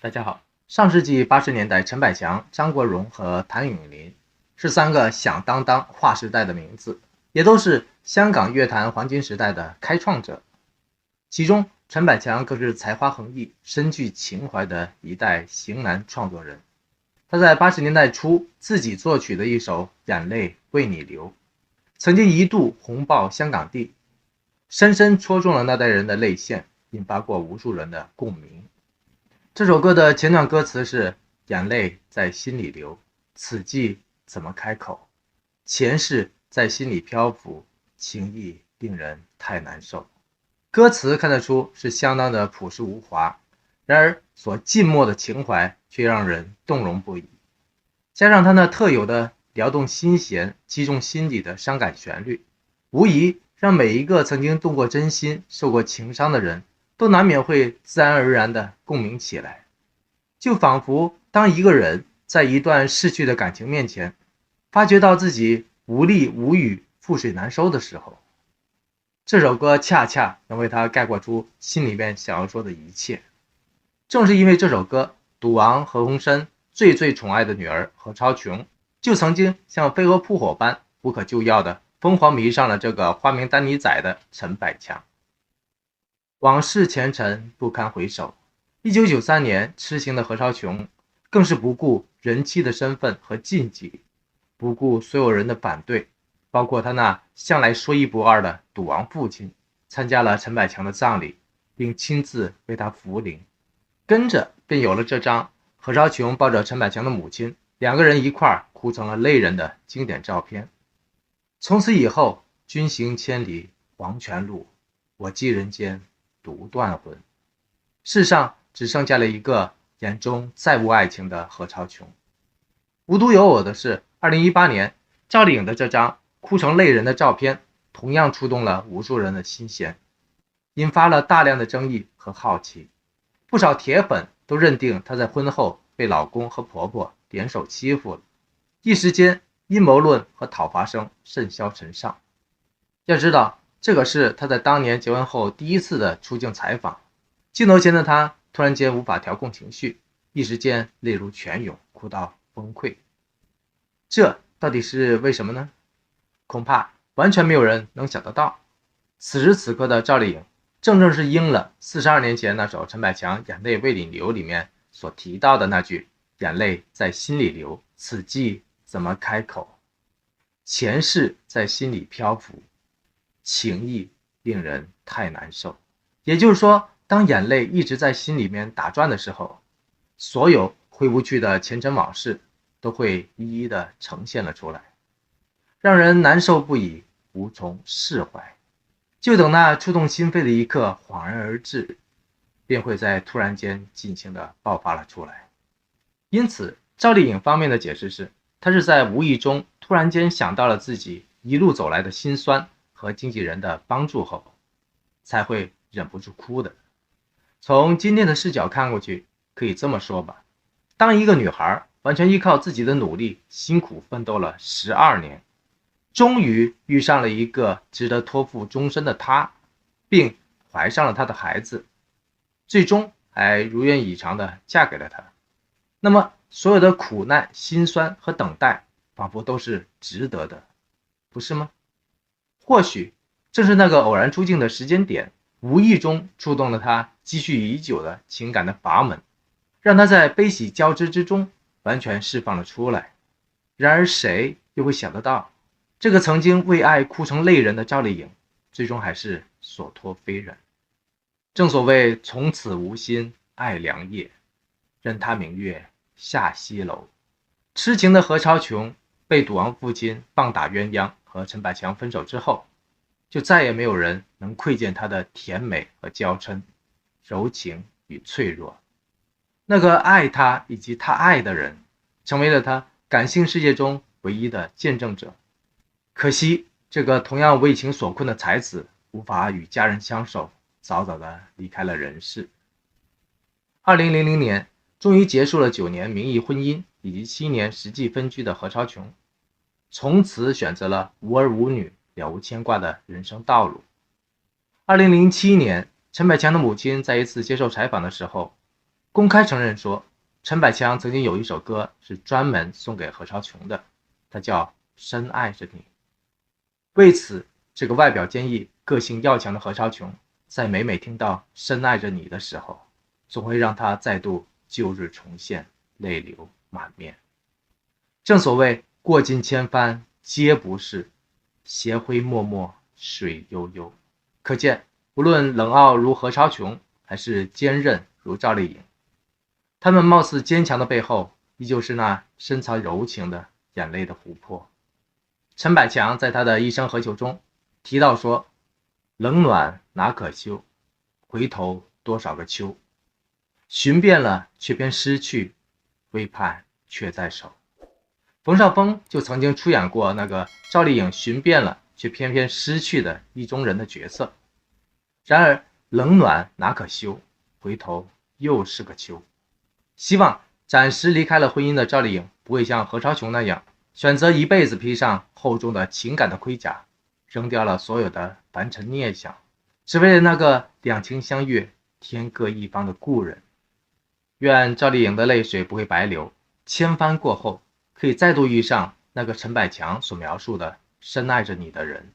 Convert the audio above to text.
大家好，上世纪80年代，陈百强、张国荣和谭咏麟是三个响当当划时代的名字，也都是香港乐坛黄金时代的开创者。其中，陈百强更是才华横溢、深具情怀的一代型男创作人。他在80年代初自己作曲的一首《眼泪为你流》，曾经一度红爆香港地，深深戳中了那代人的泪腺，引发过无数人的共鸣。这首歌的前段歌词是眼泪在心里流，此际怎么开口，前世在心里漂浮，情意令人太难受。歌词看得出是相当的朴实无华，然而所浸没的情怀却让人动容不已。加上他那特有的撩动心弦、击中心底的伤感旋律，无疑让每一个曾经动过真心、受过情伤的人都难免会自然而然地共鸣起来。就仿佛当一个人在一段逝去的感情面前，发觉到自己无力无语、覆水难收的时候，这首歌恰恰能为他概括出心里面想要说的一切。正是因为这首歌，赌王何鸿燊最宠爱的女儿何超琼就曾经像飞蛾扑火般无可救药的疯狂迷上了这个花名丹尼仔的陈百强。往事前尘不堪回首，1993年痴情的何超琼更是不顾人妻的身份和禁忌，不顾所有人的反对，包括他那向来说一不二的赌王父亲，参加了陈百强的葬礼，并亲自为他扶灵。跟着便有了这张何超琼抱着陈百强的母亲，两个人一块哭成了泪人的经典照片。从此以后，君行千里黄泉路，我寄人间独断魂。世上只剩下了一个眼中再无爱情的何超琼。无独有偶的是，2018年赵丽颖的这张哭成泪人的照片同样触动了无数人的心弦，引发了大量的争议和好奇。不少铁粉都认定她在婚后被老公和婆婆联手欺负了，一时间阴谋论和讨伐声甚嚣尘上。要知道，这可是她在当年结婚后第一次的出镜采访，镜头前的她突然间无法调控情绪，一时间泪如泉涌，哭到崩溃。这到底是为什么呢？恐怕完全没有人能想得到。此时此刻的赵丽颖正是应了42年前那首陈百强《眼泪为你流》里面所提到的那句眼泪在心里流，此际怎么开口，前世在心里漂浮，情意令人太难受。也就是说，当眼泪一直在心里面打转的时候，所有回不去的前尘往事都会一一的呈现了出来，让人难受不已，无从释怀。就等那触动心扉的一刻恍然而至，便会在突然间尽情的爆发了出来。因此，赵丽颖方面的解释是，她是在无意中突然间想到了自己一路走来的辛酸和经纪人的帮助后，才会忍不住哭的。从今天的视角看过去，可以这么说吧，当一个女孩完全依靠自己的努力辛苦奋斗了12年，终于遇上了一个值得托付终身的他，并怀上了他的孩子，最终还如愿以偿地嫁给了他，那么所有的苦难、辛酸和等待仿佛都是值得的，不是吗？或许正是那个偶然出镜的时间点，无意中触动了他积蓄已久的情感的阀门，让他在悲喜交织之中完全释放了出来。然而谁又会想得到，这个曾经为爱哭成泪人的赵丽颖，最终还是所托非人。正所谓从此无心爱良夜，任他明月下西楼。痴情的何超琼被赌王父亲棒打鸳鸯，和陈百强分手之后，就再也没有人能窥见她的甜美和娇嗔、柔情与脆弱。那个爱她以及她爱的人，成为了她感性世界中唯一的见证者。可惜，这个同样为情所困的才子，无法与家人相守，早早的离开了人世。2000年，终于结束了9年名义婚姻以及7年实际分居的何超琼，从此选择了无儿无女、了无牵挂的人生道路。2007年，陈百强的母亲在一次接受采访的时候，公开承认说，陈百强曾经有一首歌是专门送给何超琼的，它叫《深爱着你》。为此，这个外表坚毅、个性要强的何超琼，在每每听到《深爱着你》的时候，总会让他再度旧日重现，泪流满面。正所谓过尽千帆皆不是，斜晖脉脉水悠悠。可见，无论冷傲如何超琼，还是坚韧如赵丽颖，他们貌似坚强的背后，依旧是那深藏柔情的眼泪的湖泊。陈百强在他的一生何求中提到说，冷暖哪可休，回头多少个秋，寻遍了却偏失去，未盼却在手。冯绍峰就曾经出演过那个赵丽颖寻遍了却偏偏失去的意中人的角色。然而冷暖哪可休，回头又是个秋。希望暂时离开了婚姻的赵丽颖不会像何超琼那样，选择一辈子披上厚重的情感的盔甲，扔掉了所有的凡尘念想，只为了那个两情相悦天各一方的故人。愿赵丽颖的泪水不会白流，千帆过后可以再度遇上那个陈百强所描述的深爱着你的人。